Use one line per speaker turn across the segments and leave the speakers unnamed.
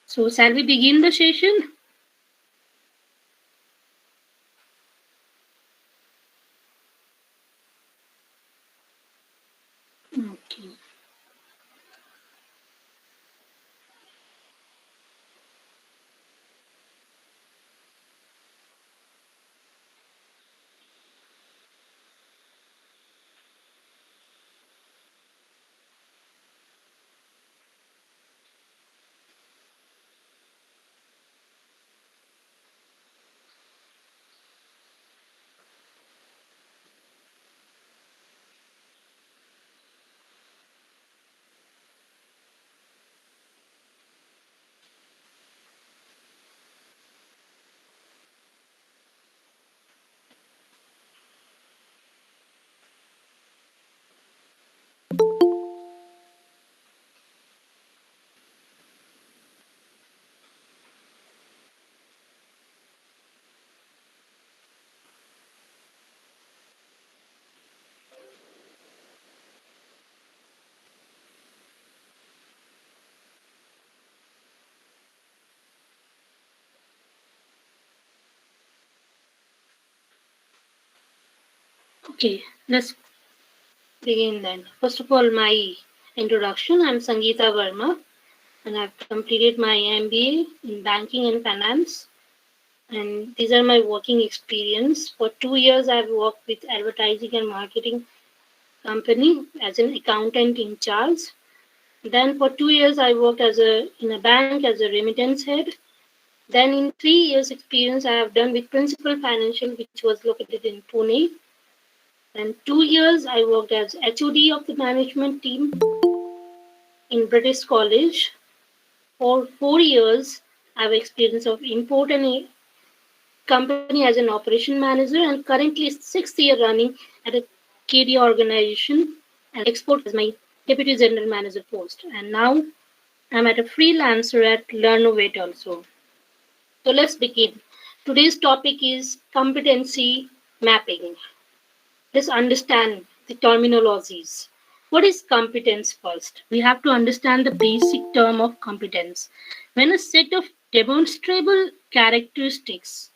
So shall we begin the session? Okay. Okay, let's begin then. First of all, my introduction. I'm Sangeeta Verma, and I've completed my MBA in banking and finance. And these are my working experience. For 2 years, I've worked with advertising and marketing company as an accountant in charge. Then for 2 years, I worked in a bank as a remittance head. Then in 3 years experience, I have done with Principal Financial, which was located in Pune. Then 2 years, I worked as HOD of the management team in British College. For 4 years, I have experience of import and company as an operation manager, and currently 6th year running at a KD organization and export as my deputy general manager post. And now I'm at a freelancer at Learnovate also. So let's begin. Today's topic is competency mapping. Let's understand the terminologies. What is competence first? We have to understand the basic term of competence. When a set of demonstrable characteristics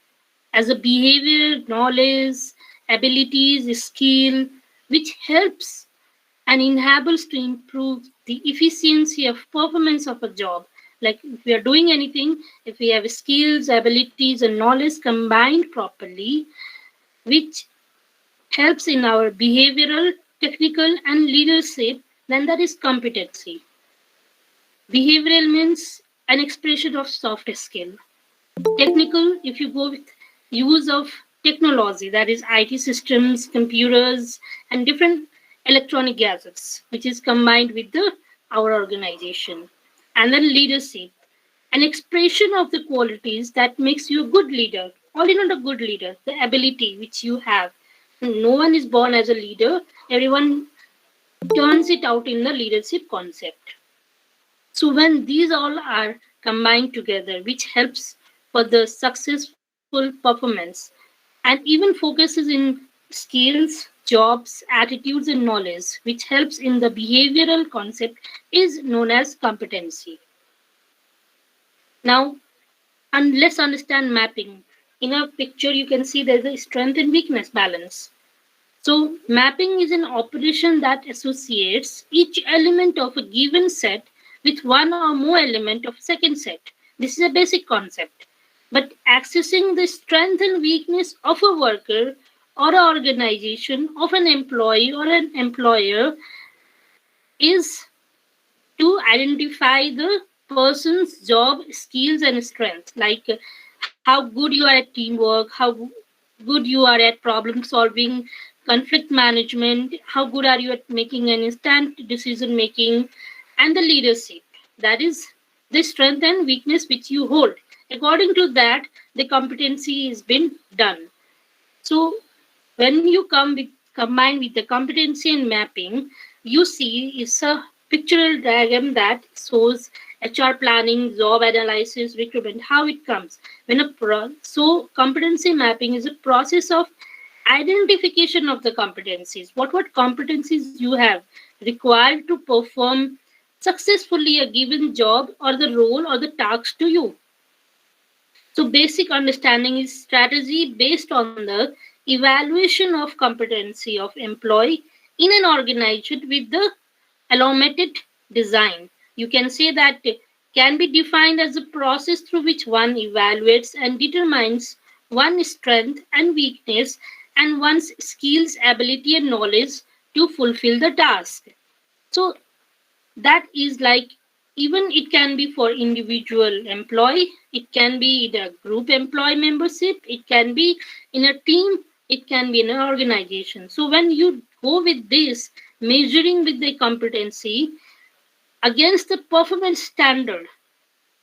as a behavior, knowledge, abilities, skill, which helps and enables to improve the efficiency of performance of a job. Like if we are doing anything, if we have skills, abilities, and knowledge combined properly, which helps in our behavioral, technical, and leadership, then that is competency. Behavioral means an expression of soft skill. Technical, if you go with use of technology, that is IT systems, computers, and different electronic gadgets, which is combined with our organization. And then leadership, an expression of the qualities that makes you a good leader, or not a good leader, the ability which you have. No one is born as a leader, everyone turns it out in the leadership concept. So when these all are combined together, which helps for the successful performance and even focuses in skills, jobs, attitudes, and knowledge, which helps in the behavioral concept, is known as competency. Now, and let's understand mapping. In a picture, you can see there's a strength and weakness balance. So, mapping is an operation that associates each element of a given set with one or more element of second set. This is a basic concept. But accessing the strength and weakness of a worker or an organization, of an employee or an employer, is to identify the person's job skills and strengths, like how good you are at teamwork, how good you are at problem solving, conflict management, how good are you at making an instant decision making, and the leadership. That is the strength and weakness which you hold. According to that, the competency has been done. So when you combine with the competency and mapping, you see it's a pictorial diagram that shows HR planning, job analysis, recruitment, how it comes. So competency mapping is a process of identification of the competencies. What competencies you have required to perform successfully a given job or the role or the task to you. So basic understanding is strategy based on the evaluation of competency of employee in an organization with the allotted design. You can say that can be defined as a process through which one evaluates and determines one's strength and weakness and one's skills, ability, and knowledge to fulfill the task. So that is like, even it can be for individual employee, it can be in a group employee membership, it can be in a team, it can be in an organization. So when you go with this measuring with the competency against the performance standard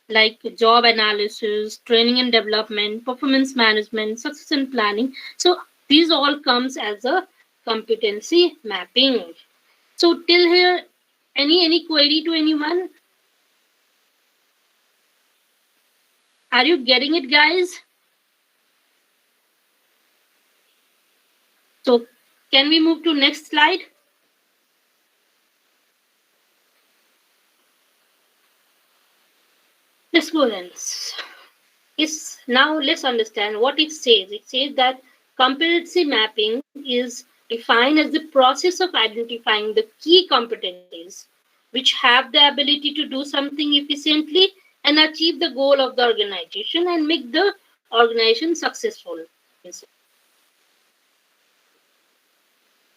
like job analysis, training and development, performance management, succession planning, so these all comes as a competency mapping. So till here, any query to anyone? Are you getting it, guys? So can we move to next slide? Let's go then. Now let's understand what it says. It says that competency mapping is defined as the process of identifying the key competencies which have the ability to do something efficiently and achieve the goal of the organization and make the organization successful.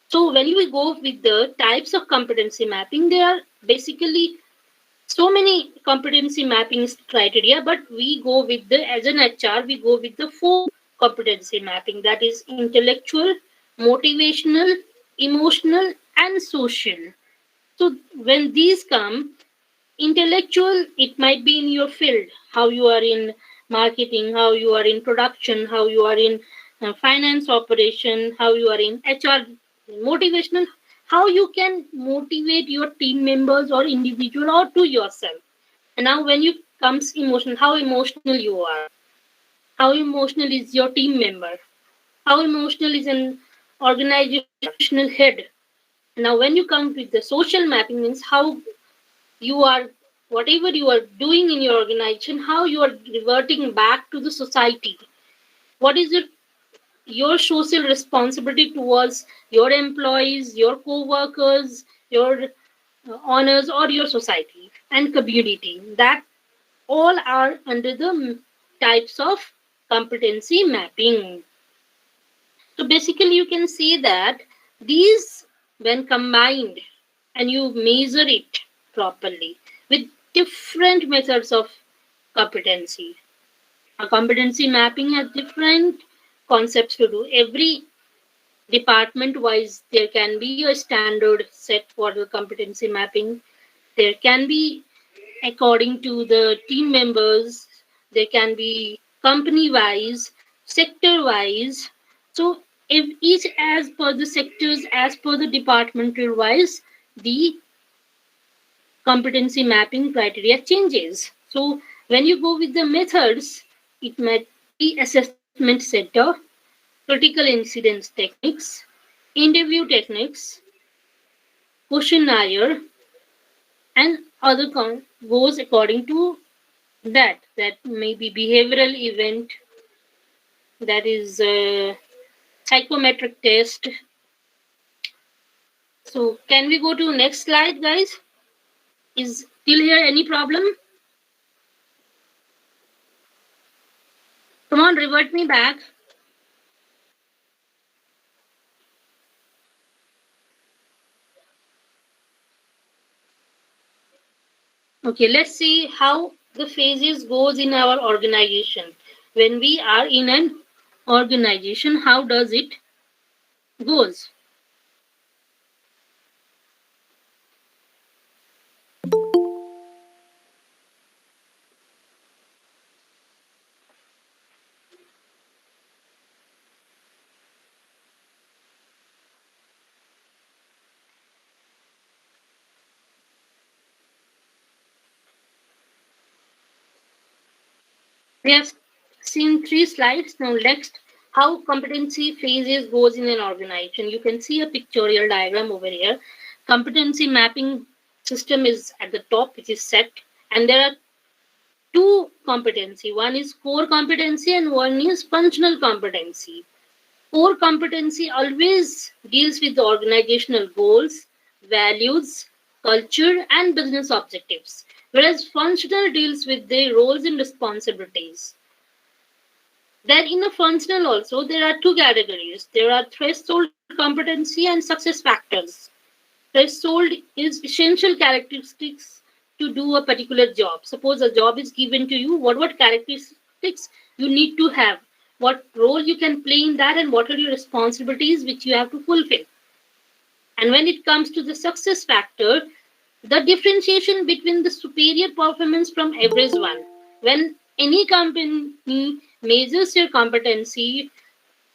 So when you go with the types of competency mapping, there are basically so many competency mapping criteria, but we go with the, as an HR, we go with the 4 competency mapping, that is intellectual, motivational, emotional, and social. So when these come, intellectual, it might be in your field, how you are in marketing, how you are in production, how you are in finance operation, how you are in HR. Motivational, how you can motivate your team members or individual or to yourself. And now when you comes emotional, how emotional you are, how emotional is your team member, how emotional is an organizational head. Now when you come with the social mapping, means how you are, whatever you are doing in your organization, how you are reverting back to the society. What is your social responsibility towards your employees, your co-workers, your honors, or your society and community. That all are under the types of competency mapping. So basically you can see that these, when combined and you measure it properly with different methods of competency, a competency mapping has different concepts to do. Every department wise there can be a standard set for the competency mapping. There can be according to the team members, there can be company wise, sector wise. So if each as per the sectors, as per the departmental wise, the competency mapping criteria changes. So when you go with the methods, it might be assessment center, critical incidence techniques, interview techniques, questionnaire, and other goes according to that may be behavioral event, that is a psychometric test. So can we go to next slide, guys? Is still here any problem? Come on, revert me back. Okay, let's see how the phases goes in our organization. When we are in an organization, how does it goes? We have seen 3 slides. Now next, how competency phases goes in an organization. You can see a pictorial diagram over here. Competency mapping system is at the top, which is set, and there are two competency. One is core competency and one is functional competency. Core competency always deals with the organizational goals, values, culture, and business objectives, whereas functional deals with the roles and responsibilities. Then in a functional also, there are two categories. There are threshold competency and success factors. Threshold is essential characteristics to do a particular job. Suppose a job is given to you, what characteristics you need to have, what role you can play in that, and what are your responsibilities which you have to fulfill. And when it comes to the success factor, the differentiation between the superior performance from average one. When any company measures your competency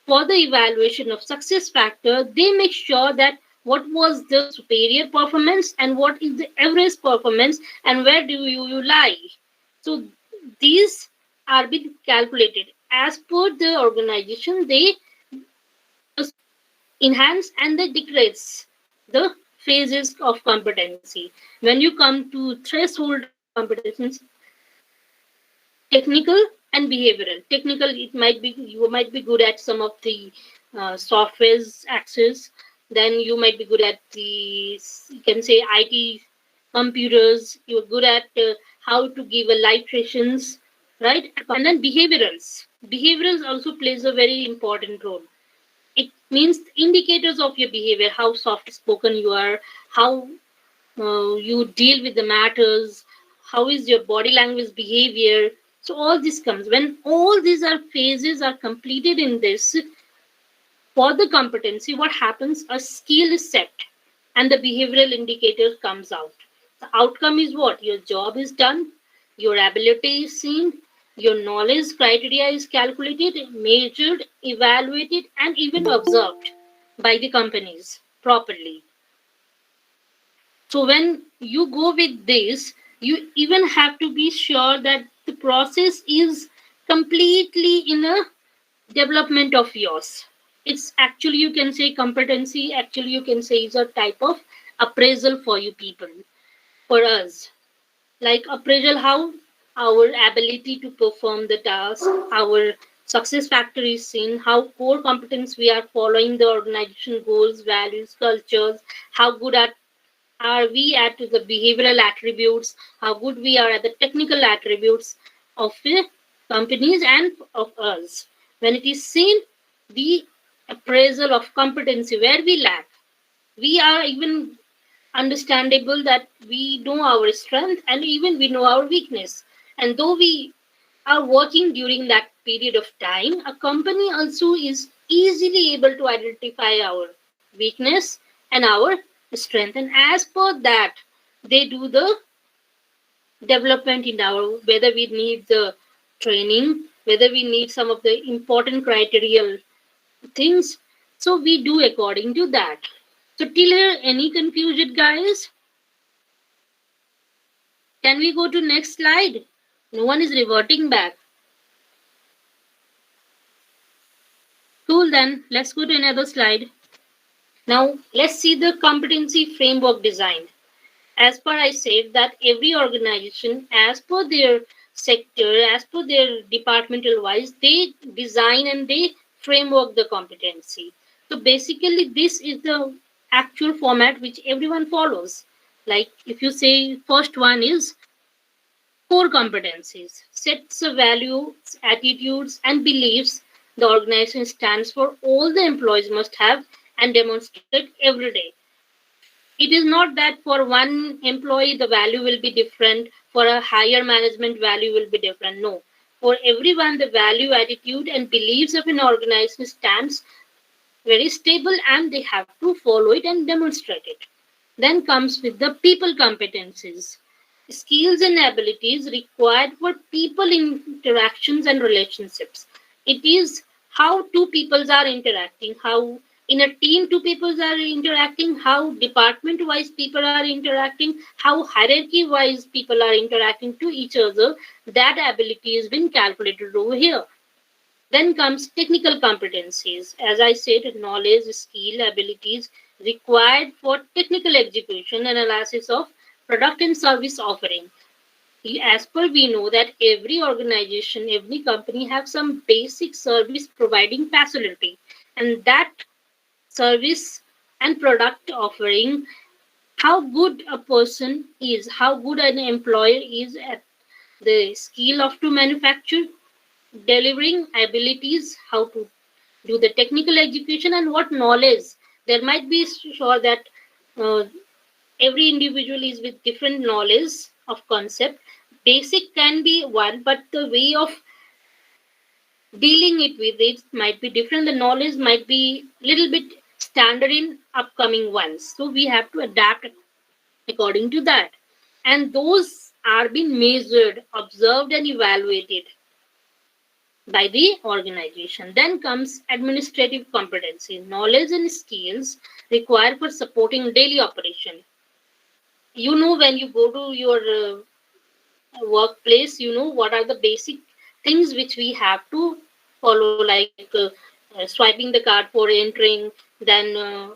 for the evaluation of success factor, they make sure that what was the superior performance and what is the average performance and where do you lie. So these are being calculated as per the organization. They enhance and they decrease the phases of competency. When you come to threshold competencies, technical and behavioral. Technical, it might be you might be good at some of the software's access. Then you might be good at the, you can say, IT computers. You're good at how to give a live sessions, right? And then behaviorals. Behaviorals also plays a very important role. It means indicators of your behavior, how soft spoken you are, how you deal with the matters, how is your body language behavior. So all this comes when all these are phases are completed in this. For the competency, what happens, a skill is set and the behavioral indicator comes out. The outcome is what? Your job is done, your ability is seen, your knowledge criteria is calculated, measured, evaluated, and even observed by the companies properly. So when you go with this, you even have to be sure that the process is completely in a development of yours. It's actually, you can say, competency, actually you can say, is a type of appraisal for you people, for us. Like appraisal, how our ability to perform the task, our success factor is seen, how core competence we are following the organization goals, values, cultures, how good are we at the behavioral attributes, how good we are at the technical attributes of the companies and of us. When it is seen, the appraisal of competency, where we lack, we are even understandable that we know our strength and even we know our weakness. And though we are working during that period of time, a company also is easily able to identify our weakness and our strength. And as per that, they do the development in our, whether we need the training, whether we need some of the important criteria things. So we do according to that. So till here, any confusion, guys? Can we go to next slide? No one is reverting back. Cool, then let's go to another slide. Now let's see the competency framework design. As per I said that every organization, as per their sector, as per their departmental wise, they design and they framework the competency. So basically this is the actual format which everyone follows. Like if you say first one is core competencies, sets of values, attitudes, and beliefs the organization stands for, all the employees must have and demonstrate every day. It is not that for one employee the value will be different, for a higher management value will be different. No. For everyone, the value, attitude, and beliefs of an organization stands very stable and they have to follow it and demonstrate it. Then comes with the people competencies, skills and abilities required for people interactions and relationships. It is how two peoples are interacting, how in a team two peoples are interacting, how department wise people are interacting, how hierarchy wise people are interacting to each other. That ability has been calculated over here. Then comes technical competencies. As I said, knowledge, skill, abilities required for technical execution and analysis of product and service offering. As per we know that every organization, every company have some basic service providing facility, and that service and product offering, how good a person is, how good an employer is at the skill of to manufacture, delivering abilities, how to do the technical execution, and what knowledge. There might be sure that uh, every individual is with different knowledge of concept. Basic can be one, but the way of dealing it with it might be different. The knowledge might be little bit standard in upcoming ones. So we have to adapt according to that. And those are being measured, observed, and evaluated by the organization. Then comes administrative competency, knowledge and skills required for supporting daily operation. You know, when you go to your workplace, you know what are the basic things which we have to follow, like swiping the card for entering, then uh,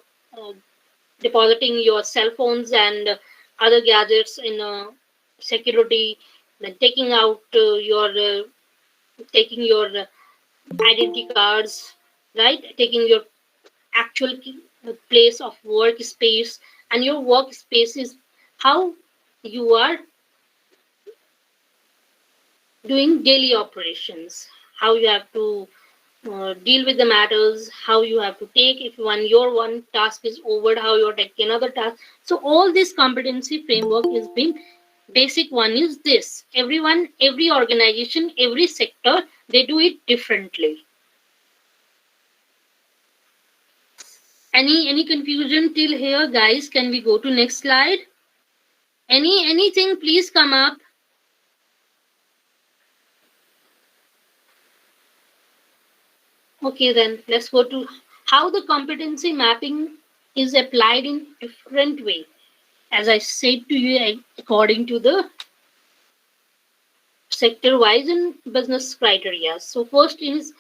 depositing your cell phones and other gadgets in security, then taking your identity cards, right? Taking your actual place of workspace, and your workspace is how you are doing daily operations, how you have to deal with the matters, how you have to take if one task is over, how you take another task. So all this competency framework is being basic one is this. Everyone, every organization, every sector, they do it differently. Any confusion till here, guys? Can we go to next slide? Anything, please come up. Okay, then let's go to how the competency mapping is applied in different way. As I said to you, according to the sector wise and business criteria. So first is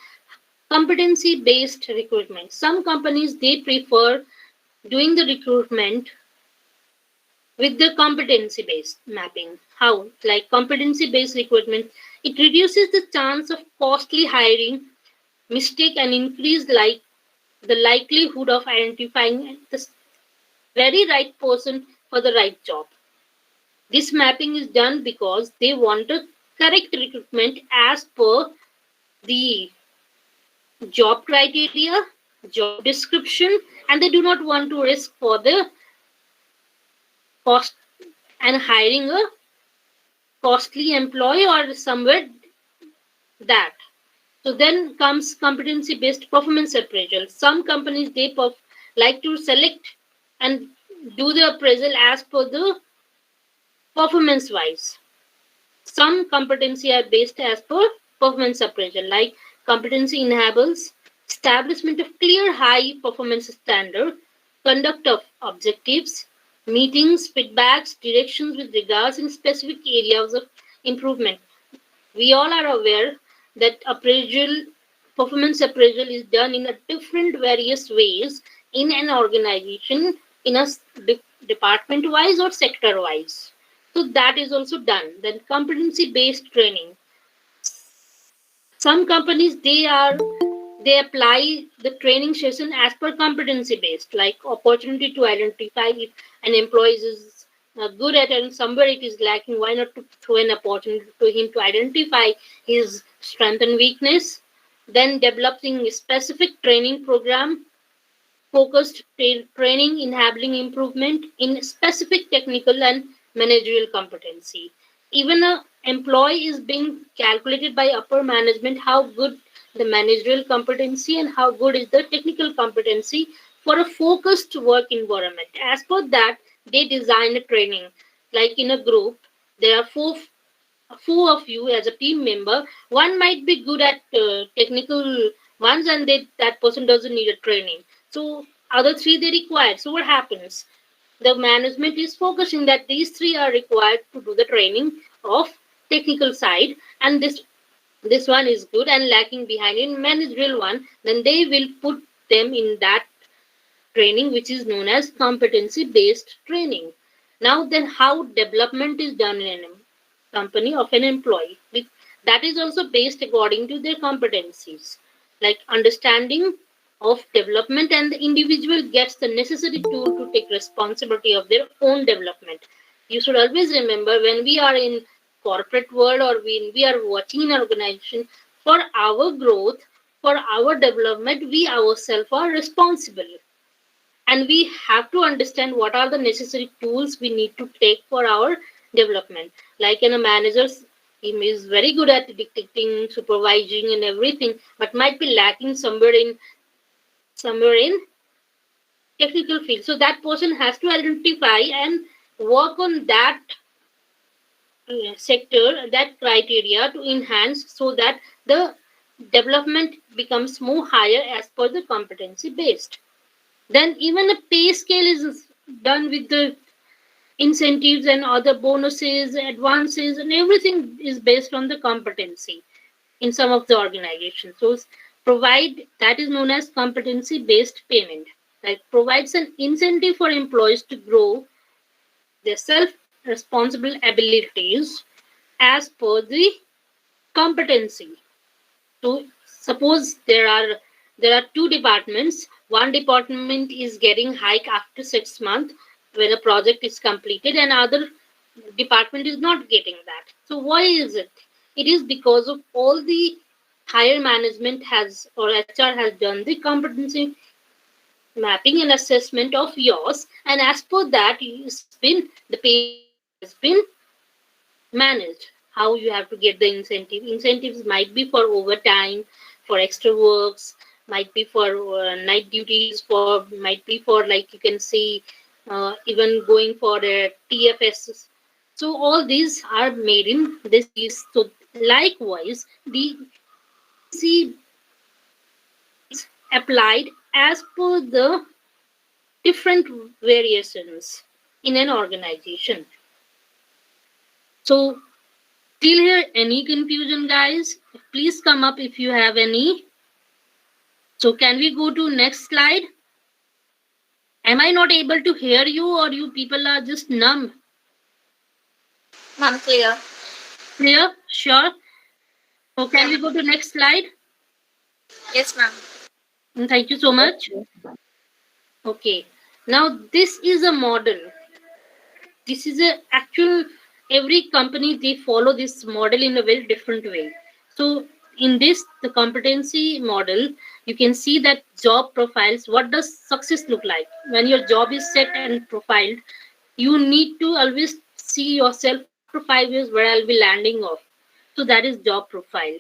competency based recruitment. Some companies they prefer doing the recruitment with the competency based mapping. How? Like competency based recruitment, it reduces the chance of costly hiring mistake and increase like the likelihood of identifying the very right person for the right job. This mapping is done because they want a correct recruitment as per the job criteria, job description, and they do not want to risk for the cost and hiring a costly employee or somewhere that. So then comes competency based performance appraisal. Some companies they like to select and do the appraisal as per the performance wise. Some competency are based as per performance appraisal, like competency enables establishment of clear high performance standard, conduct of objectives, meetings, feedbacks, directions with regards in specific areas of improvement. We all are aware that performance appraisal is done in a different various ways in an organization, in a department wise or sector wise. So that is also done. Then competency based training. Some companies they apply the training session as per competency based, like opportunity to identify if an employee is good at it and somewhere it is lacking. Why not to throw an opportunity to him to identify his strength and weakness? Then developing a specific training program, focused training enabling improvement in specific technical and managerial competency. Even a employee is being calculated by upper management how good the managerial competency and how good is the technical competency for a focused work environment. As per that, they design a training. Like in a group, there are four of you as a team member. One might be good at technical ones, and that person doesn't need a training. So other three they require. So what happens? The management is focusing that these three are required to do the training of technical side, and this one is good and lacking behind in managerial one. Then they will put them in that training, which is known as competency based training. Now then, how development is done in a company of an employee, that is also based according to their competencies, like understanding of development, and the individual gets the necessary tool to take responsibility of their own development. You should always remember, when we are in corporate world or when we are working in an organization, for our growth, for our development, we ourselves are responsible, and we have to understand what are the necessary tools we need to take for our development. Like in a manager's, he is very good at dictating, supervising and everything, but might be lacking somewhere in technical field. So that person has to identify and work on that sector, that criteria, to enhance, so that the development becomes more higher as per the competency based. Then even a pay scale is done with the incentives and other bonuses, advances, and everything is based on the competency in some of the organizations. So provide, that is known as competency based payment, that provides an incentive for employees to grow their self responsible abilities as per the competency. So suppose there are two departments. One department is getting hike after 6 months when a project is completed, and other department is not getting that. So why is it? It is because of all the higher management has, or HR has done the competency mapping and assessment of yours, and as per that, it's been, the pay scale has been managed. How you have to get the incentives might be for overtime, for extra works, might be for night duties, for might be for, like you can see, even going for TFS. So all these are made in this piece. So likewise, the competency is applied as per the different variations in an organization. So till here, any confusion, guys? Please come up if you have any. So can we go to next slide? Am I not able to hear you, or you people are just numb?
Ma'am, clear.
Clear? Sure. So can we go to next slide?
Yes, ma'am.
Thank you so much. Okay. Now this is a model. This is a actual, every company they follow this model in a very different way. So in this, the competency model, you can see that job profiles, what does success look like when your job is set and profiled. You need to always see yourself after 5 years where I'll be landing off. So that is job profile.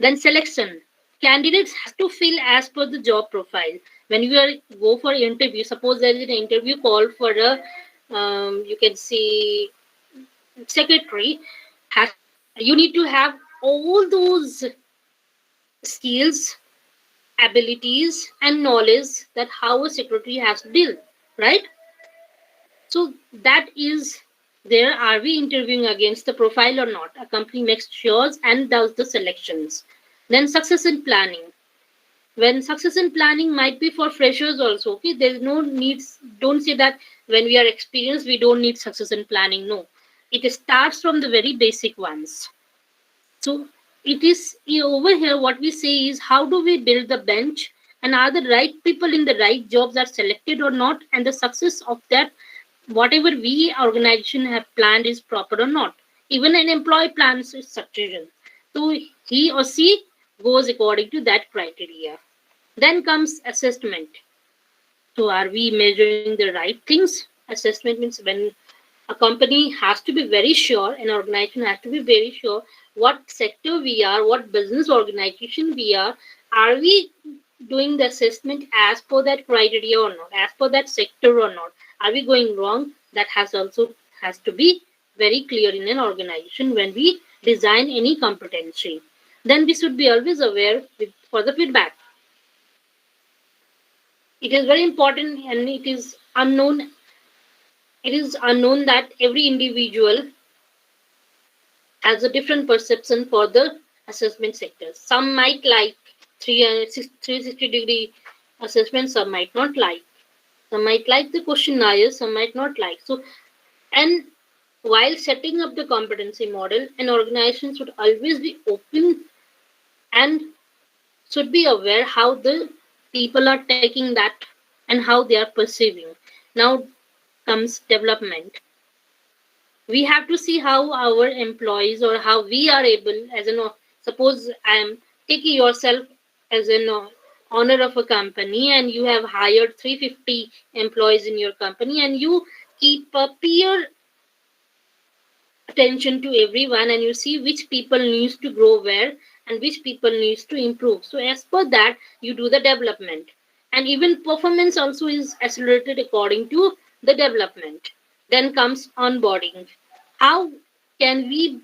Then selection. Candidates have to fill as per the job profile. When you are go for interview, suppose there is an interview call for a, you can see, secretary, has, you need to have all those skills, abilities, and knowledge that how a secretary has to deal, right? So that is there. Are we interviewing against the profile or not? A company makes sure and does the selections. Then succession planning. When succession planning might be for freshers also. Okay, there's no needs. Don't say that when we are experienced we don't need succession planning. No, it starts from the very basic ones. So it is over here. What we say is, how do we build the bench, and are the right people in the right jobs are selected or not, and the success of that, whatever we organization have planned, is proper or not. Even an employee plans his succession, so he or she goes according to that criteria. Then comes assessment. So are we measuring the right things? Assessment means when a company has to be very sure, an organization has to be very sure what sector we are, what business organization we are we doing the assessment as per that criteria or not, as per that sector or not, are we going wrong? That has to be very clear in an organization when we design any competency. Then we should be always aware for the feedback. It is very important, and it is unknown that every individual has a different perception for the assessment sector. Some might like 360-degree assessment, some might not like. Some might like the questionnaire, some might not like. So, and while setting up the competency model, an organization should always be open and should be aware how the people are taking that and how they are perceiving. Now comes development. We have to see how our employees or how we are able as an suppose I am taking yourself as an owner of a company and you have hired 350 employees in your company and you keep a peer attention to everyone and you see which people needs to grow where and which people needs to improve. So as per that you do the development, and even performance also is accelerated according to the development. Then comes onboarding. How can we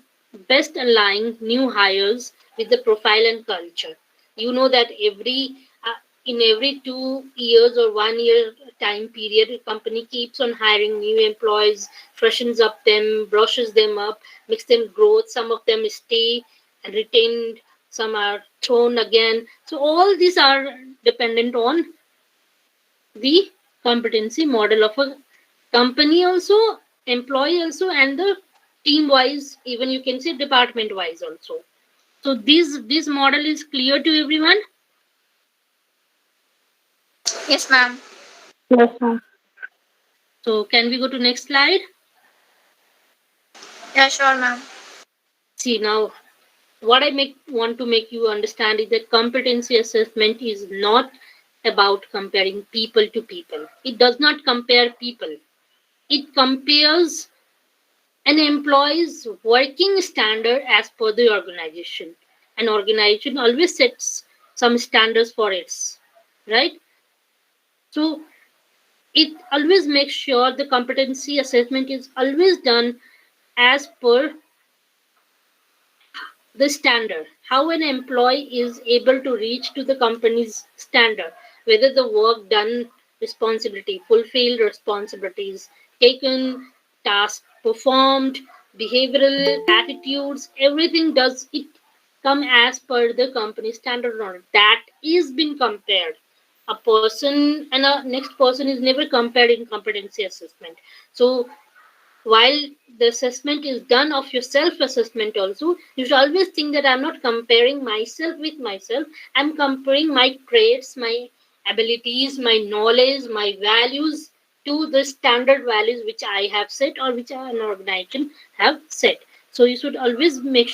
best align new hires with the profile and culture? You know that in every 2 years or 1 year time period, a company keeps on hiring new employees, freshens up them, brushes them up, makes them growth. Some of them stay and retained, some are thrown again. So all these are dependent on the competency model of a company also, employee also, and the team wise, even you can say department wise also. So this model is clear to everyone.
Yes, ma'am.
Yes, ma'am.
So can we go to next slide?
Yeah, sure, ma'am.
See now, what I make want to make you understand is that competency assessment is not about comparing people to people. It does not compare people. It compares an employee's working standard as per the organization. An organization always sets some standards for its, right? So it always makes sure the competency assessment is always done as per the standard, how an employee is able to reach to the company's standard, whether the work done, responsibility fulfilled, responsibilities taken, task performed, behavioral attitudes, everything does it come as per the company standard or not. That is been compared. A person and a next person is never compared in competency assessment. So while the assessment is done of your self assessment also, you should always think that I'm not comparing myself with myself. I'm comparing my traits, my abilities, my knowledge, my values to the standard values which I have set or which an organization have set. So you should always make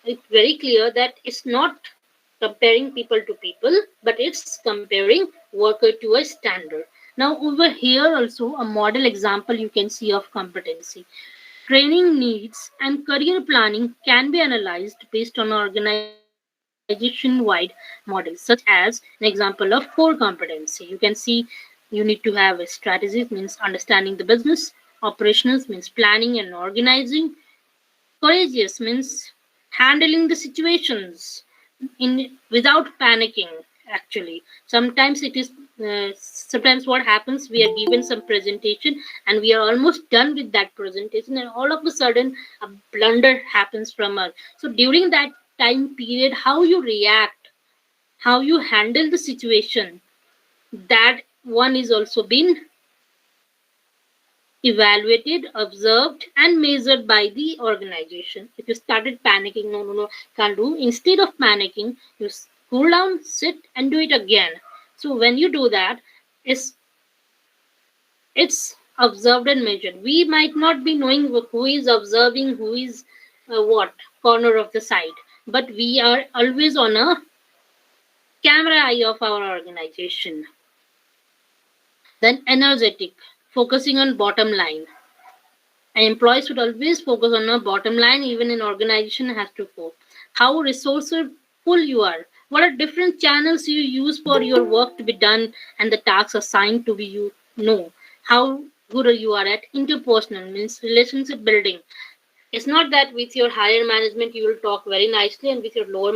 it very clear that it's not comparing people to people, but it's comparing worker to a standard. Now, over here, also a model example you can see of competency. Training needs and career planning can be analyzed based on organization wide models, such as an example of core competency. You can see you need to have a strategy, means understanding the business, operations means planning and organizing, courageous means handling the situations in without panicking. Actually, sometimes it is sometimes what happens, we are given some presentation and we are almost done with that presentation and all of a sudden a blunder happens from us. So during that time period, how you react, how you handle the situation, that one is also been evaluated, observed, and measured by the organization. If you started panicking, no, no, no, can't do. Instead of panicking, you cool down, sit, and do it again. So when you do that, it's it's observed and measured. We might not be knowing who is observing, who is what corner of the site, but we are always on a camera eye of our organization. Then energetic, focusing on bottom line. And employees should always focus on a bottom line, even an organization has to focus. How resourceful you are. What are different channels you use for your work to be done and the tasks assigned to be you know. How good you are at interpersonal, means relationship building. It's not that with your higher management you will talk very nicely and with your lower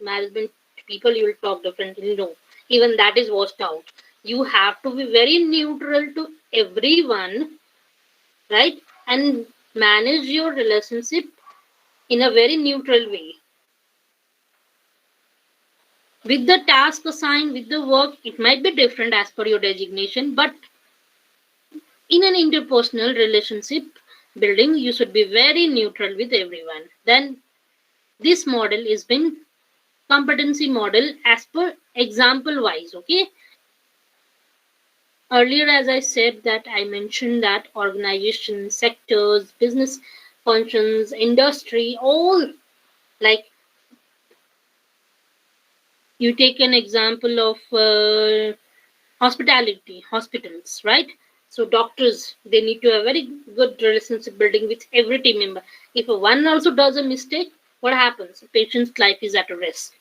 management people you will talk differently. No. Even that is washed out. You have to be very neutral to everyone, right? And manage your relationship in a very neutral way. With the task assigned, with the work, it might be different as per your designation, but in an interpersonal relationship building, you should be very neutral with everyone. Then this model is been competency model as per example wise. Okay, earlier as I said that I mentioned that organization, sectors, business functions, industry, all, like, you take an example of hospitality, hospitals, right? So doctors, they need to have very good relationship building with every team member. If one also does a mistake, what happens? The patient's life is at a risk.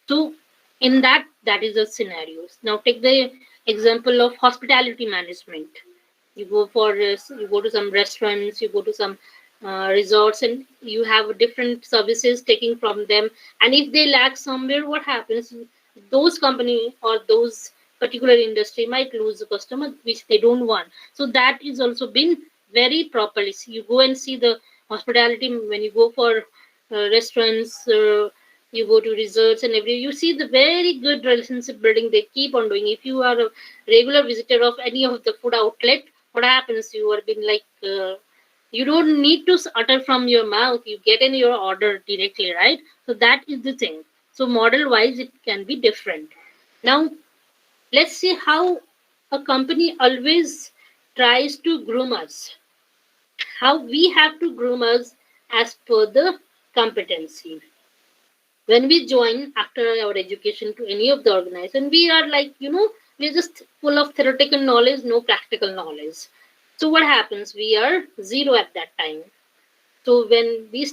So in that is a scenario. Now take the example of hospitality management. You go for you go to some restaurants, you go to some resorts, and you have different services taking from them. And if they lack somewhere, what happens? Those company or those particular industry might lose a customer which they don't want. So that is also been very properly. So you go and see the hospitality when you go for restaurants, you go to resorts and every, you see the very good relationship building they keep on doing. If you are a regular visitor of any of the food outlet, what happens? You are being like you don't need to utter from your mouth, you get in your order directly, right? So that is the thing. So model wise it can be different. Now let's see how a company always tries to groom us, how we have to groom us as per the competency. When we join after our education to any of the organization, we are like, we're just full of theoretical knowledge, no practical knowledge. So what happens? We are zero at that time. So when we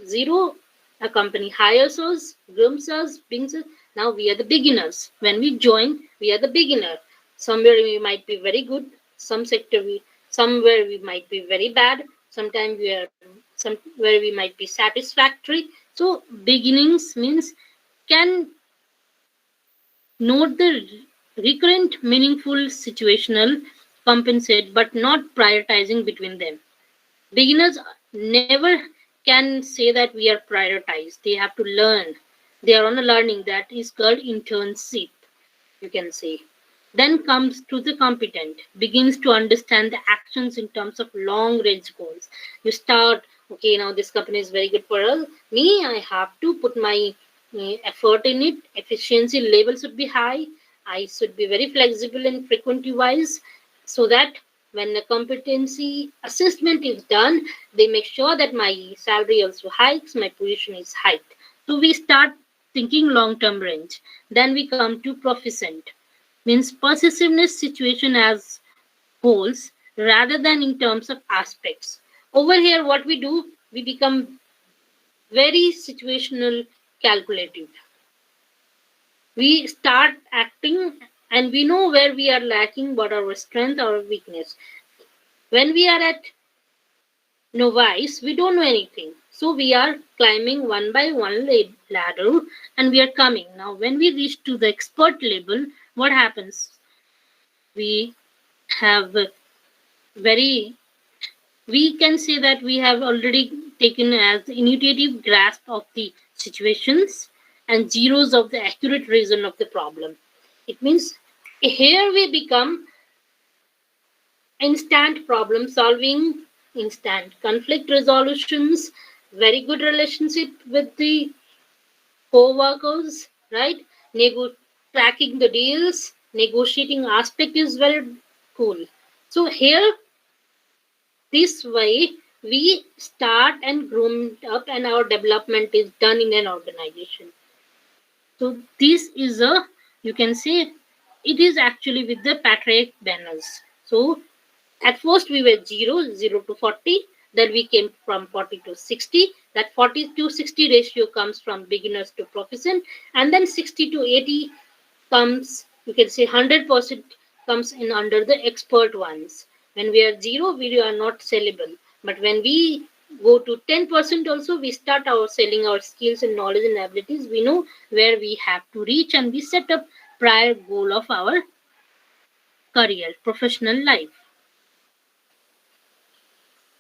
zero, a company hires us, grooms us, brings us. Now we are the beginners. When we join, we are the beginner. Somewhere we might be very good. Some sector somewhere we might be very bad. Sometimes we are somewhere we might be satisfactory. So beginnings means can note the recurrent, meaningful, situational, compensate, but not prioritizing between them. Beginners never can say that we are prioritized. They have to learn. They are on a learning that is called internship, you can say. Then comes to the competent, begins to understand the actions in terms of long range goals. You start, okay, now this company is very good for us. Me, I have to put my effort in it. Efficiency level should be high. I should be very flexible and frequency wise, so that when the competency assessment is done, they make sure that my salary also hikes, my position is hiked. So we start thinking long term range. Then we come to proficient, means possessiveness situation as wholes rather than in terms of aspects. Over here, what we do, we become very situational calculative. We start acting and we know where we are lacking, what our strength or weakness. When we are at novice, we don't know anything. So we are climbing one by one ladder and we are coming. Now, when we reach to the expert level, what happens? We have very, we can say that we have already taken as intuitive grasp of the situations and zeros of the accurate reason of the problem. It means here we become instant problem solving, instant conflict resolutions, very good relationship with the co-workers, right? Tracking the deals, negotiating aspect is very cool. So here, this way, we start and groom up, and our development is done in an organization. So this is a, you can say, it is actually with the Patrick banners. So at first we were 0 to 40, then we came from 40 to 60. That 40 to 60 ratio comes from beginners to proficient, and then 60 to 80 comes, you can say 100% comes in under the expert ones. When we are 0, we are not sellable. But when we go to 10% also, we start our selling our skills and knowledge and abilities. We know where we have to reach and we set up prior goal of our career, professional life.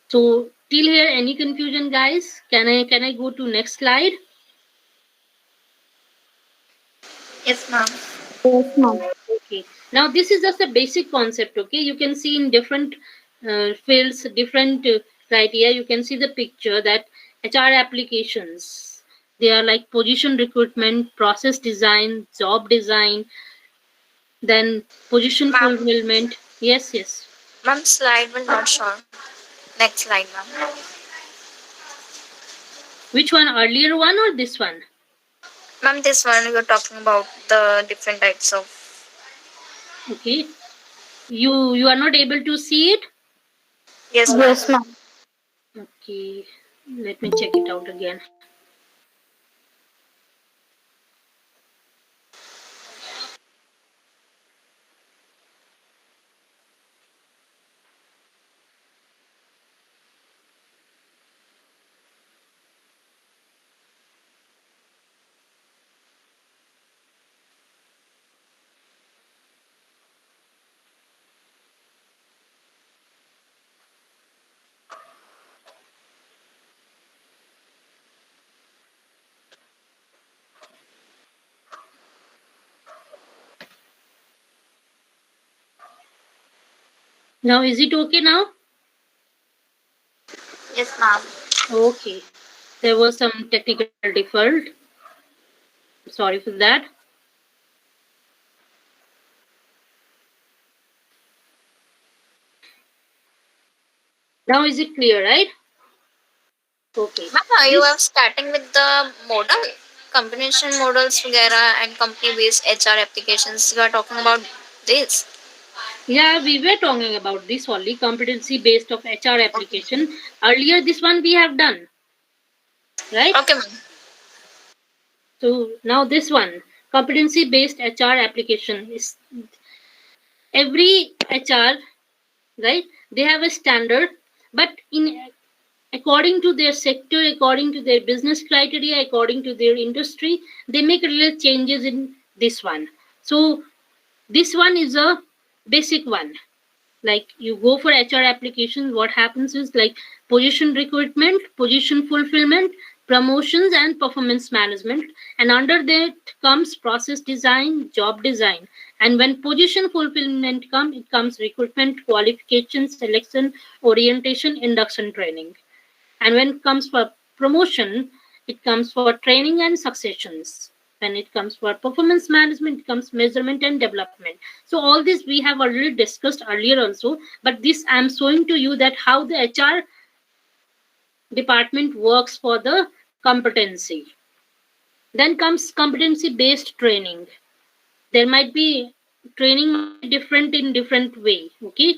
So till here, any confusion, guys? Can I go to next slide?
Yes, ma'am.
Yes, ma'am. Okay. Now this is just a basic concept. Okay, you can see in different fields, different criteria. You can see the picture that HR applications. They are like position recruitment, process design, job design, then position
Ma'am,
fulfillment. Yes, yes.
ma'am, slide will not show. Next slide, ma'am.
Which one? Earlier one or this one?
Ma'am, this one you're talking about the different types of.
Okay. You are not able to see it.
Yes, ma'am.
Yes, ma'am. Okay. Let me check it out again. Now is it okay now?
Yes, ma'am.
Okay. There was some technical default. Sorry for that. Now is it clear, right? Okay.
Ma'am, you are
This,
starting with the model, combination models, वगैरह, and company-based HR applications. You are talking about this.
yeah, we were talking about this only, competency based of HR
Okay.
application. Earlier, this one we have done, right?
Okay, ma'am.
So now this one, competency based HR application is every HR, right? They have a standard, but in according to their sector, according to their business criteria, according to their industry, they make little changes in this one. So this one is a basic one. Like you go for HR applications, what happens is like position recruitment, position fulfillment, promotions, and performance management. And under that comes process design, job design. And when position fulfillment comes, it comes recruitment, qualification, selection, orientation, induction training. And when it comes for promotion, it comes for training and successions. When it comes for performance management, it comes measurement and development. So all this we have already discussed earlier also, but this I'm showing to you that how the HR department works for the competency. Then comes competency based training. There might be training might be different in different way. Okay,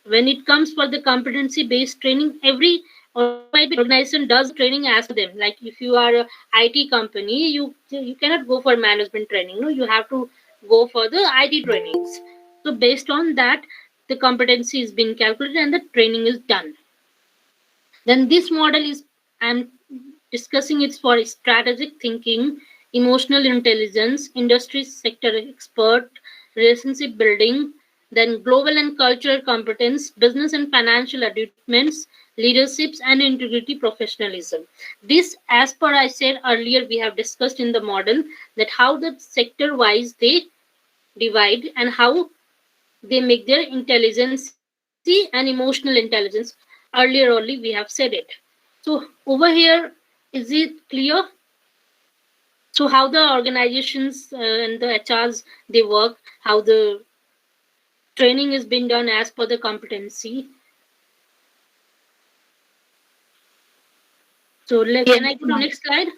when it comes for the competency based training, every organization does training as per them. Like if you are a IT company, you cannot go for management training. No, you have to go for the IT trainings. So based on that, the competency is being calculated and the training is done. Then this model is I'm discussing it's for strategic thinking, emotional intelligence, industry sector expert, relationship building, then global and cultural competence, business and financial achievements, leaderships and integrity professionalism. This, as per I said earlier, we have discussed in the model that how the sector wise they divide and how they make their intelligence and emotional intelligence. Earlier only we have said it. So over here, is it clear? So how the organizations and the HRs they work, how the training is being done as per the competency. So
Yes,
can I go to
ma'am.
next slide?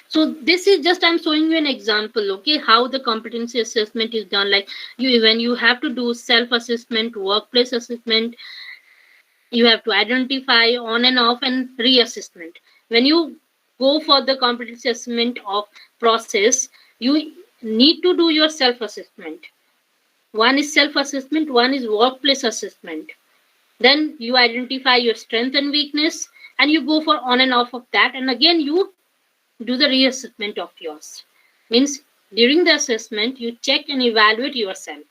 So this is just I'm showing you an example, okay, how the competency assessment is done. Like you when you have to do self assessment, workplace assessment, you have to identify on and off and reassessment. When you go for the competency assessment of process, you need to do your self assessment. One is self assessment, one is workplace assessment. Then you identify your strength and weakness and you go for on and off of that, and again you do the reassessment of yours. Means during the assessment you check and evaluate yourself.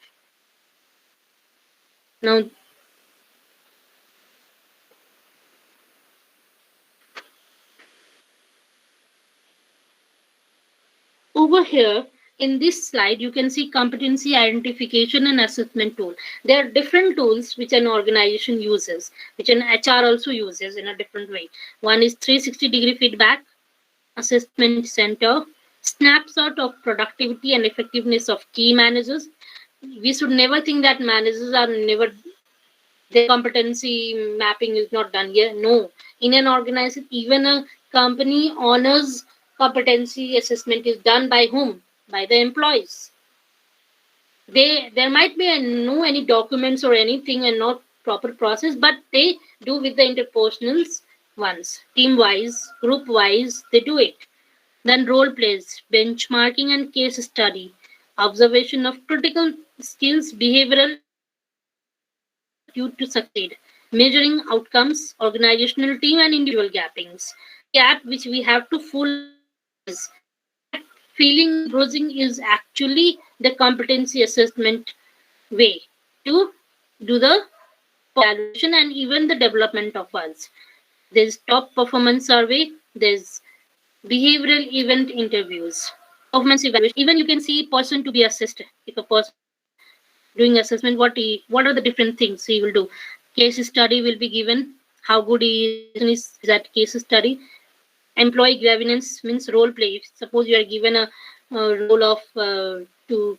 Now over here in this slide, you can see competency identification and assessment tool. There are different tools which an organization uses, which an HR also uses in a different way. One is 360-degree feedback, assessment center, snapshot of productivity and effectiveness of key managers. We should never think that managers are never, their competency mapping is not done here. No, in an organization, even a company honors competency assessment is done by whom? By the employees. There might be no any documents or anything and not proper process, but they do with the interpersonals ones, team wise, group wise, they do it. Then role plays, benchmarking and case study, observation of critical skills, behavioral aptitude to succeed, measuring outcomes, organizational team and individual gappings. Gap which we have to fully bridge. That feeling of bridging is actually the competency assessment way to do the evaluation and even the development of us. There's top performance survey, there's behavioral event interviews, performance evaluation. Even you can see person to be assessed. If a person is doing assessment, what are the different things he will do? Case study will be given. How good he is at case study. Employee governance means role play. Suppose you are given a role of to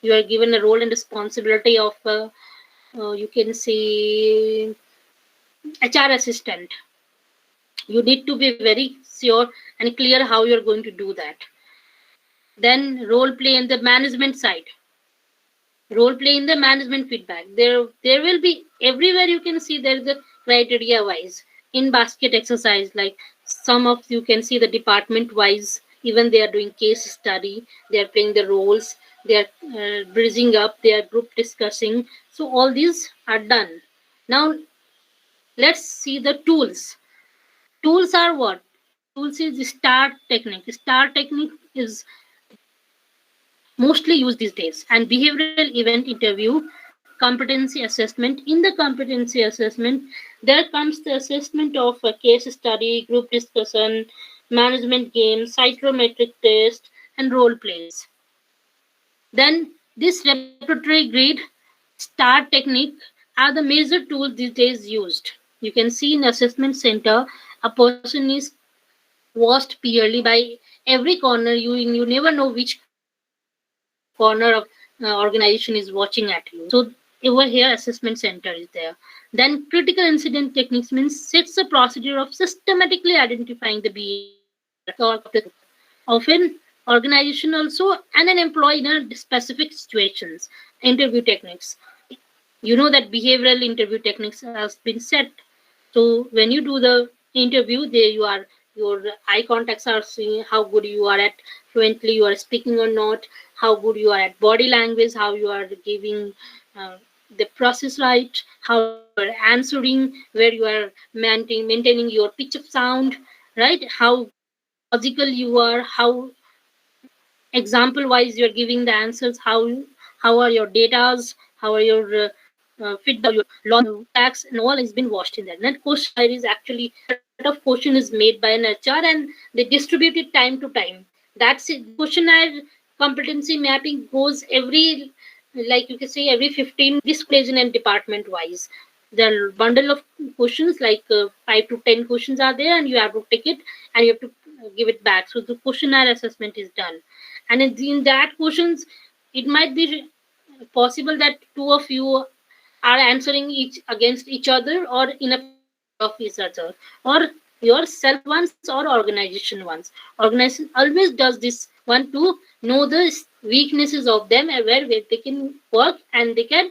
you are given a role and responsibility of you can say HR assistant. You need to be very sure and clear how you're going to do that. Then role play in the management side. Role play in the management feedback. There will be everywhere you can see there is a criteria wise. In basket exercise, like some of you can see the department wise, even they are doing case study, they are playing the roles, they are bridging up, they are group discussing. So all these are done. Now let's see the tools. Tools are what? Tools is star technique. Star technique is mostly used these days. And behavioral event interview, competency assessment. In the competency assessment, there comes the assessment of a case study, group discussion, management games, psychometric test, and role plays. Then this repertory grid, star technique are the major tools these days used. You can see in assessment center, a person is watched purely by every corner. You never know which corner of organization is watching at you. So over here assessment center is there. Then critical incident techniques means sets a procedure of systematically identifying the behavior often organization also and an employee in a specific situations. Interview techniques, you know that behavioral interview techniques has been set. So when you do the interview, there you are, your eye contacts are seeing how good you are at fluently you are speaking or not, how good you are at body language, how you are giving the process right, how you are answering, where you are maintaining your pitch of sound, right? How logical you are, how example wise you're giving the answers, how are your datas, how are your feedback, your tax and all has been washed in there. And questionnaire is actually a set of question is made by an HR and they distribute it time to time. That's it. The questionnaire competency mapping goes every, like you can say every 15 this question and department wise. The bundle of questions like 5 to 10 questions are there and you have to take it and you have to give it back. So the questionnaire assessment is done. And in that questions, it might be possible that two of you are answering each against each other or in a favor of each other, or yourself ones or organization ones. Organization always does this one to know the weaknesses of them and where they can work and they can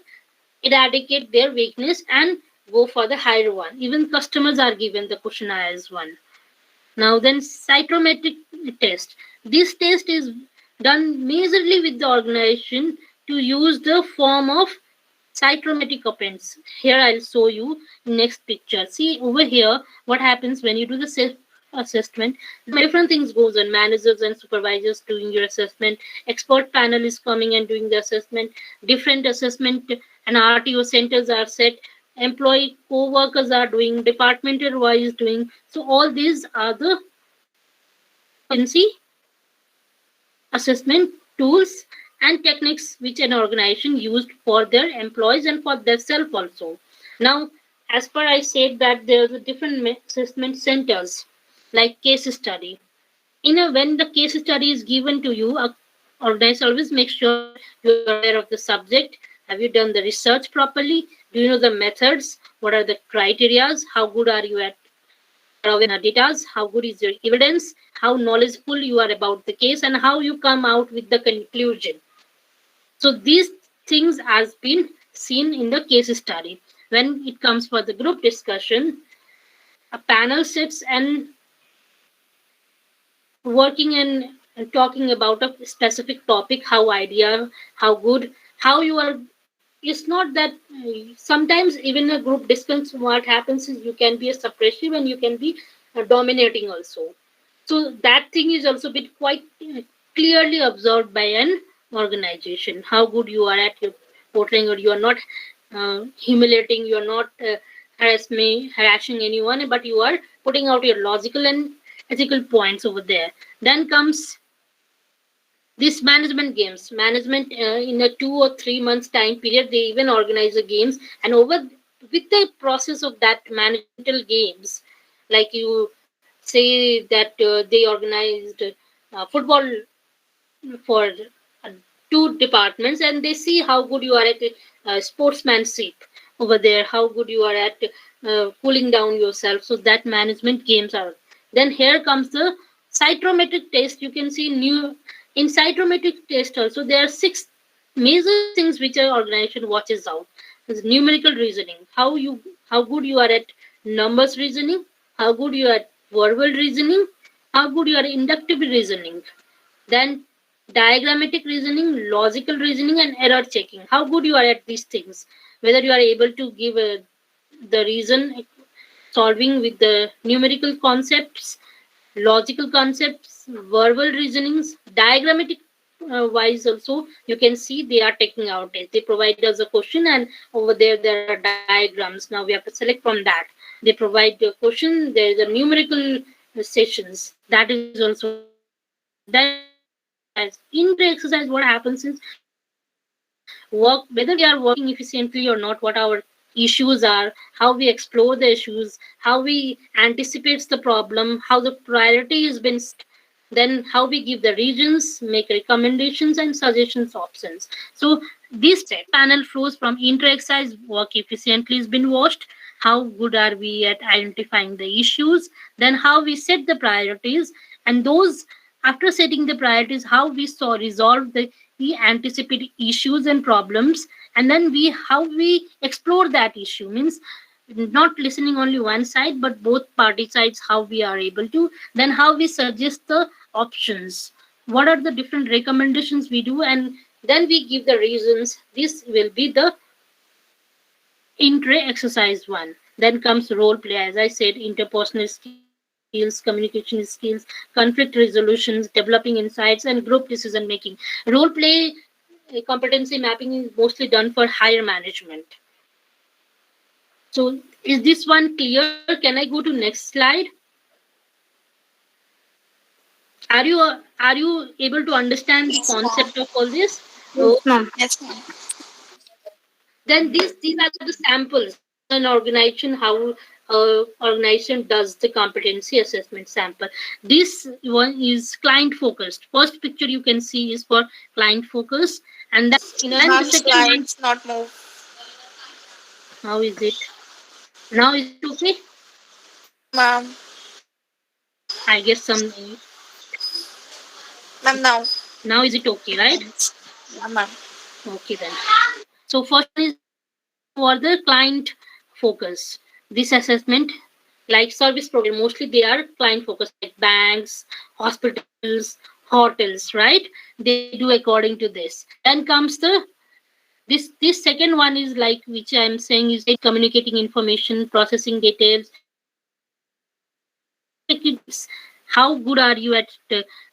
eradicate their weakness and go for the higher one. Even customers are given the questionnaire as one. Now then psychometric test. This test is done majorly with the organization to use the form of psychometric occurrence. Here I'll show you next picture. See over here what happens when you do the self assessment. Different things goes on. Managers and supervisors doing your assessment. Expert panel is coming and doing the assessment. Different assessment and RTO centers are set. Employee co-workers are doing, departmental wise doing. So all these are the competency assessment tools and techniques which an organization used for their employees and for themselves also. Now, as per I said that there's a different assessment centers like case study. When the case study is given to you, a organization always make sure that you are aware of the subject. Have you done the research properly? Do you know the methods? What are the criterias? How good are you at data? How good is your evidence? How knowledgeable you are about the case, and how you come out with the conclusion. So these things has been seen in the case study. When it comes for the group discussion, a panel sits and working and talking about a specific topic, how idea, how good, how you are. It's not that sometimes even a group discussion, what happens is you can be a suppressive and you can be dominating also. So that thing is also bit quite clearly observed by an organization. How good you are at your portraying, or you are not humiliating, you are not harassing anyone, but you are putting out your logical and ethical points over there. Then comes this management games. Management in a 2 or 3 months time period, they even organize the games, and over with the process of that managemental games, like you say that they organized football for uh, two departments, and they see how good you are at sportsmanship over there, how good you are at cooling down yourself. So that management games are. Then here comes the psychometric test. You can see new in psychometric test also there are 6 major things which an organization watches out. There's numerical reasoning, how good you are at numbers reasoning, how good you are at verbal reasoning, how good you are inductive reasoning. Then diagrammatic reasoning, logical reasoning, and error checking. How good you are at these things. Whether you are able to give the reason solving with the numerical concepts, logical concepts, verbal reasonings, diagrammatic wise also, you can see they are taking out it. They provide us a question, and over there are diagrams. Now we have to select from that. They provide a question, there is a numerical sessions. That is also happening. Then comes in-tray exercise. In-tray exercise, what happens is work, whether we are working efficiently or not, what our issues are, how we explore the issues, how we anticipate the problem, how the priority has been then how we give the regions, make recommendations and suggestions options. So this panel flows from inter-exercise work efficiently has been watched, how good are we at identifying the issues, then how we set the priorities, and those after setting the priorities, how we saw resolve the anticipated issues and problems, and then we how we explore that issue means not listening only one side but both party sides, how we are able to, then how we suggest the options, what are the different recommendations we do, and then we give the reasons. This will be the intra exercise one. Then comes role play, as I said, interpersonal skills, communication skills, conflict resolutions, developing insights, and group decision making. Role play competency mapping is mostly done for higher management. So is this one clear? Can I go to next slide? Are you able to understand the concept of all this?
Yes, ma'am.
Yes, ma'am.
Then these are the samples. How an organization, how organization does the competency assessment sample. This one is client focused. First picture you can see is for client focus, and the
Ma'am,
second one.
slides not move.
How is it now? Is it okay?
No, ma'am.
I guess some.
Ma'am, now.
Now is it okay, right?
Yeah, ma'am.
Okay then. So first one is for the client focus. This assessment, like service provider, mostly they are client focused, like banks, hospitals, hotels, right? They do according to this. Then comes the this second one is like which I'm saying is communicating information, processing details, how good are you at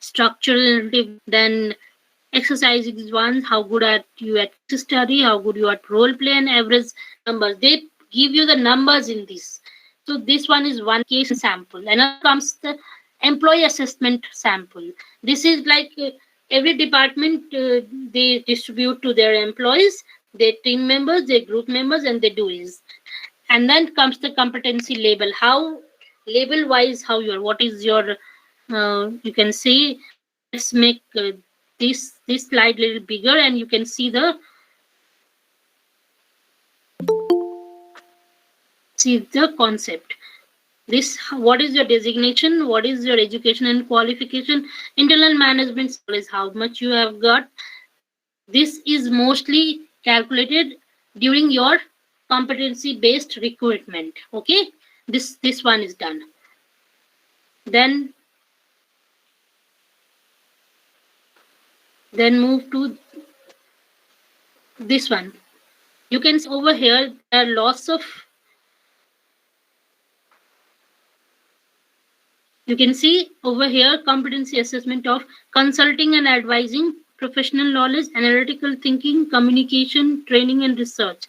structural narrative. Then exercise is one, how good are you at case study, how good you are at role play, and average numbers. They give you the numbers in this. So this one is one case sample. Another comes the employee assessment sample. This is like Every department they distribute to their employees, their team members, their group members, and their doers. And then comes the competency label. How label wise, how your what is your you can see. Let's make this slide a little bigger, and you can see the concept. This what is your designation, what is your education and qualification, internal management skill is how much you have got. This is mostly calculated during your competency based recruitment. Okay, this one is done. Then move to this one. You can see over here there are lots of, you can see over here competency assessment of consulting and advising, professional knowledge, analytical thinking, communication, training and research.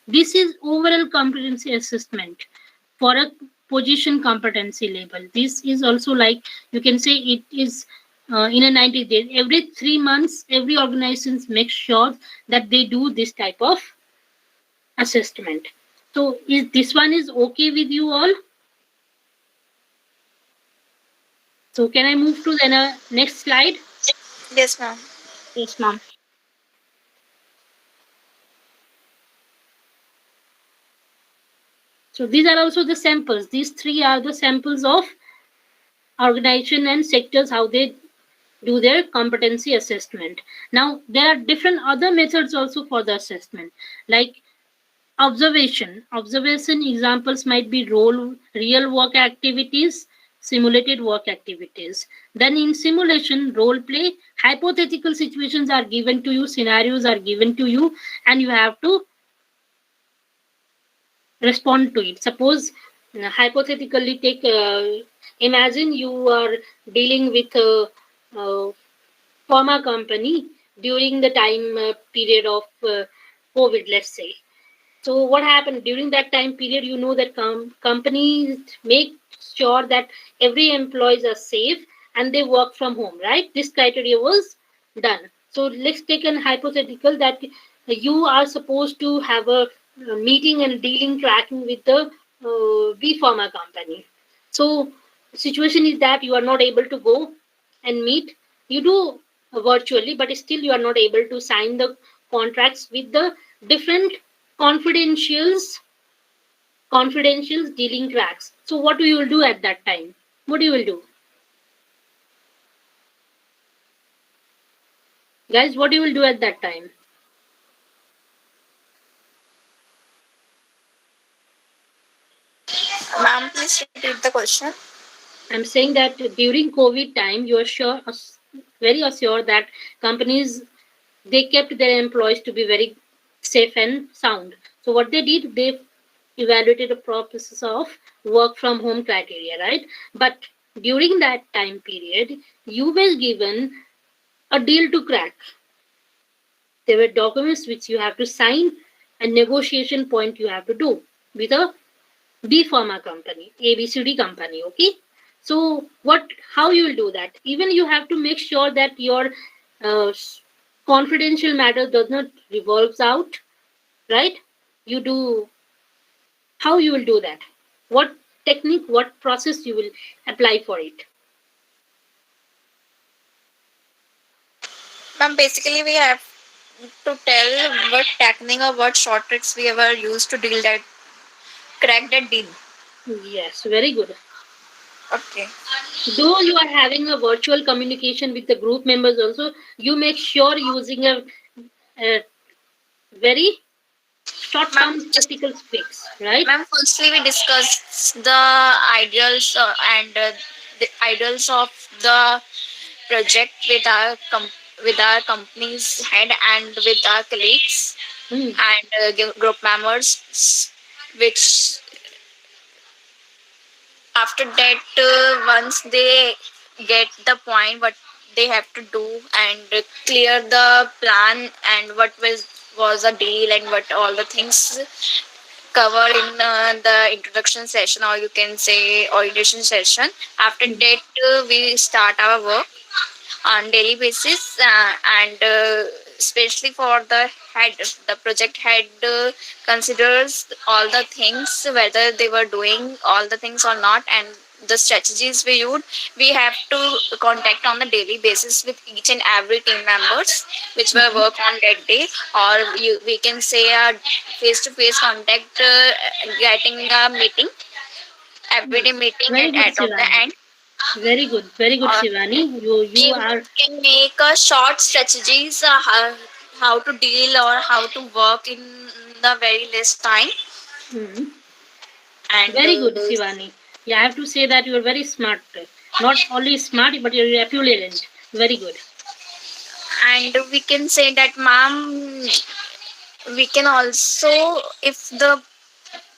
This is overall competency assessment for a position competency label. This is also like, you can say it is in a 90 days. Every 3 months, every organization makes sure that they do this type of assessment. So is this one is okay with you all? So can I move to the next slide?
Yes, ma'am.
Yes, ma'am. So these are also the samples. These three are the samples of organization and sectors how they do their competency assessment. Now there are different other methods also for the assessment, like observation. Observation examples might be real work activities, simulated work activities. Then in simulation, role play, hypothetical situations are given to you, scenarios are given to you, and you have to respond to it. Suppose hypothetically take imagine you are dealing with a pharma company during the time period of COVID, let's say. So what happened during that time period? You know that companies make sure that every employees are safe and they work from home, right? This criteria was done. So let's take an hypothetical that you are supposed to have a meeting and dealing tracking with the B Pharma company. So situation is that you are not able to go and meet. You do virtually, but still you are not able to sign the contracts with the different confidentials confidentials dealing tracks. So what you will do at that time? What you will do, guys? What you will do at that time?
Ma'am, please repeat the question.
I'm saying that during COVID time, you are very assured that companies they kept their employees to be very safe and sound. So what they did, they evaluated a process of work from home criteria, right? But during that time period, you were given a deal to crack. There were documents which you have to sign and negotiation point you have to do with a B pharma company, ABCD company. Okay. So how you will do that? Even you have to make sure that your uh, confidential matter does not revolves out, right? You do, how you will do that? What technique, what process you will apply for it?
Ma'am, basically we have to tell what technique or what short tricks we ever used to deal that crack that deal.
Yes, very good.
Okay.
Though you are having a virtual communication with the group members also, you make sure using a very short
Ma'am,
term
just
practical speaks, right?
ma'am, firstly we discussed the ideals and the ideals of the project with with our company's head and with our colleagues
Hmm.
and group members, which after that once they get the point what they have to do and clear the plan and what was a deal and what all the things covered in the introduction session or you can say orientation session. After
Hmm.
that we start our work. on daily basis, and especially for the head, the project head considers all the things, whether they were doing all the things or not, and the strategies we have to contact on the daily basis with each and every team members which were
Mhm.
work on that day, or we can say a face to face contact, getting a meeting, everyday
Yes.
meeting
Very
at
good,
of the
Shivani.
end.
Very good,
Or
Shivani. You
we
are.
can make a short strategies, how to deal or how to work in the very less time.
Mhm.
And
Very good, Shivani. Yeah, I have to say that you are very smart. Not only smart, but you're appealant. Very good.
we can say that, ma'am, we can also, if the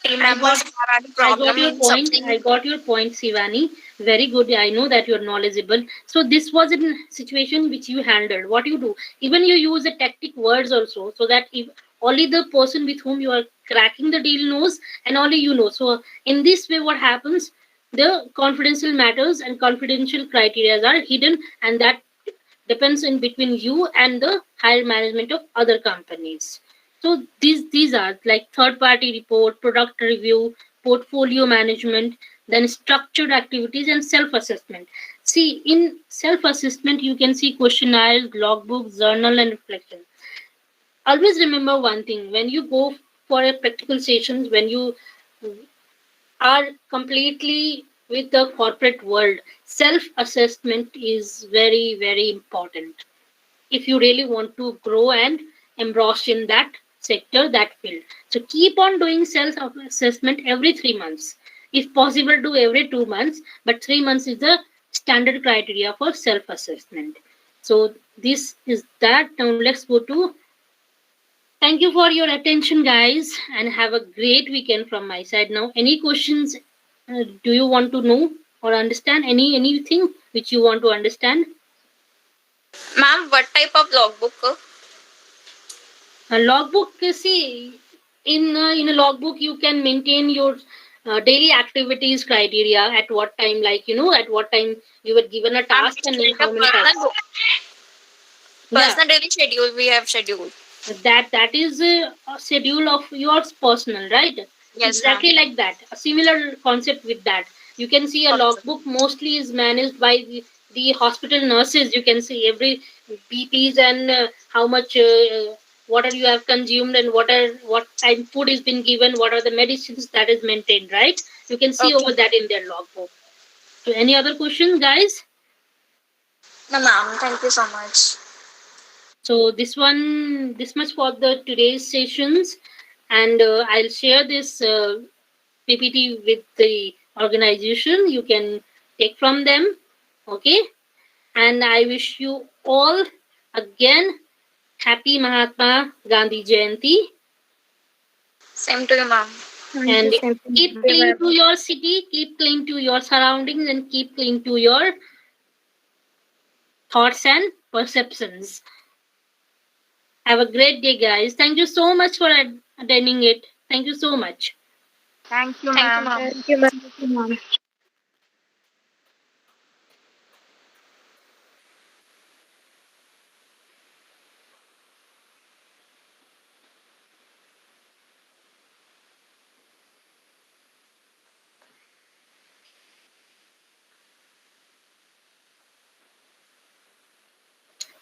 team
I
members
got
have any
I got
problem
your
in
point.
something.
I got your point, Sivani. Very good. I know that you're knowledgeable. So this was a situation which you handled. What you do, even you use the tactic words also, so that if only the person with whom you are cracking the deal knows, and only you know. So in this way, what happens? The confidential matters and confidential criteria are hidden, and that depends in between you and the higher management of other companies. So these are like third party report, product review, portfolio management, then structured activities and self assessment. See, in self assessment you can see questionnaires, logbooks, journal and reflection. Always remember one thing: when you go for a practical sessions, when you are completely with the corporate world, self assessment is very important if you really want to grow and embrace in that sector, that field. So keep on doing self assessment every 3 months. If possible, do every 2 months, but 3 months is the standard criteria for self assessment. So this is that. Now let's go to. Thank you for your attention, guys, and have a great weekend from my side. Now, any questions? Do you want to know or understand anything which you want to understand?
Ma'am, what type of logbook?
A logbook, you see, in a logbook you can maintain your daily activities criteria at what time, like at what time you were given a
Ma'am,
task and
it's
in
like
how
a
many tasks. Yeah,
personal daily schedule. We have schedule.
that is a schedule of yours personal, right?
Yes, ma'am.
Exactly like that, a similar concept with that. You can see a
Okay.
logbook mostly is managed by the hospital nurses. You can see every bps and how much water you have consumed and what time food is been given, what are the medicines that is maintained, right? You can see
Okay.
over that in their logbook. So any other questions, guys?
No, ma'am. Thank you so much.
So this much for the today's sessions, and I'll share this PPT with the organization. You can take from them. Okay, and I wish you all again happy Mahatma Gandhi Jayanti,
Same to you, ma'am.
Thank you,
and
same
keep
to
clean to
you.
your city, keep clean to your surroundings, and keep clean to your thoughts and perceptions. Have a great day, guys. Thank you so much for attending it. Thank you so much.
Thank you,
Thank you,
ma'am.
ma'am.
Thank you, ma'am.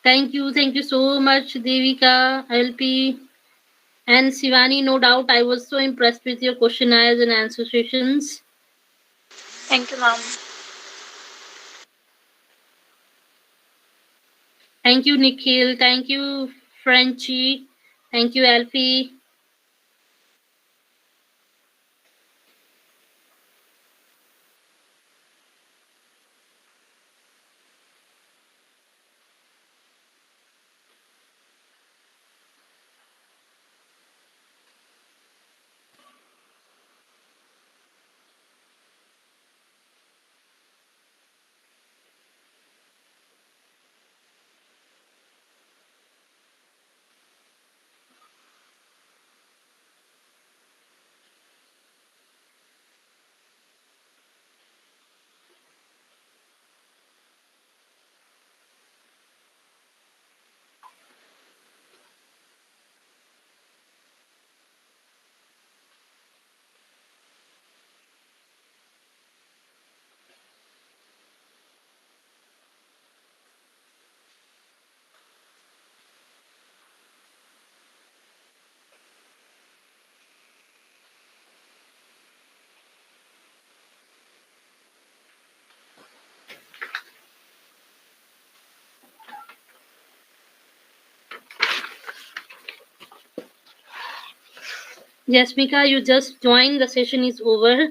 Thank you so much, Devika, LP, and Sivani. No doubt, I was so impressed with your questionnaires and answer sessions.
Thank you, ma'am.
Thank you, Nikhil. Thank you, Frenchie. Thank you, Alfie. Jasmika, you just joined. The session is over.